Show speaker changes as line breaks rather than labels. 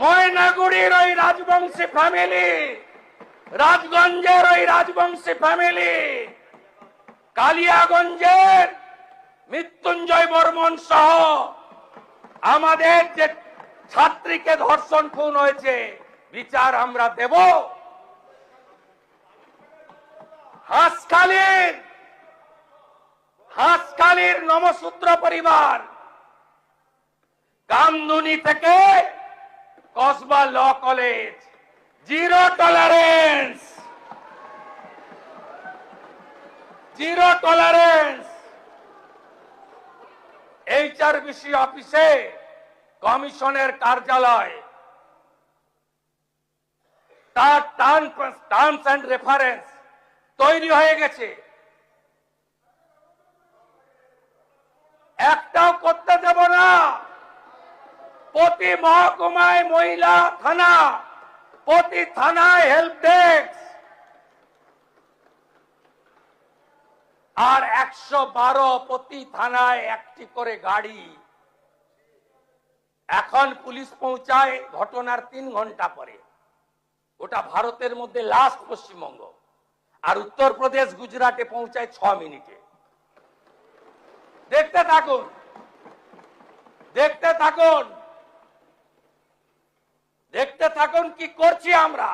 ময়নাগুড়ির ওই রাজবংশী ফ্যামিলি, রাজগঞ্জের ওই রাজবংশী ফ্যামিলি, কালিয়াগঞ্জের মৃত্যুঞ্জয় বর্মন সহ আমাদের যে ছাত্রীকে ধর্ষণ খুন হয়েছে, বিচার আমরা দেব। হাঁসখালির নমসূত্র পরিবার, কামদুনি থেকে Kasba law college, zero tolerance, zero tolerance. HRBC অফিসে কমিশনের কার্যালয়, তার টার্মস এন্ড রেফারেন্স তৈরি হয়ে গেছে, একটাও করতে দেব না। প্রতি মহকুমায় মহিলা থানা, প্রতি থানায় হেল্প ডেস্ক, আর 112 প্রতি থানায় একটি করে গাড়ি। এখন পুলিশ পৌঁছায় ঘটনার 3 ঘন্টা পরে। ওটা ভারতের মধ্যে লাস্ট পশ্চিমবঙ্গ, আর উত্তরপ্রদেশ গুজরাটে পৌঁছায় 6 মিনিটে। দেখতে থাকুন, দেখতে থাকুন, দেখতে থাকুন কি করছি আমরা।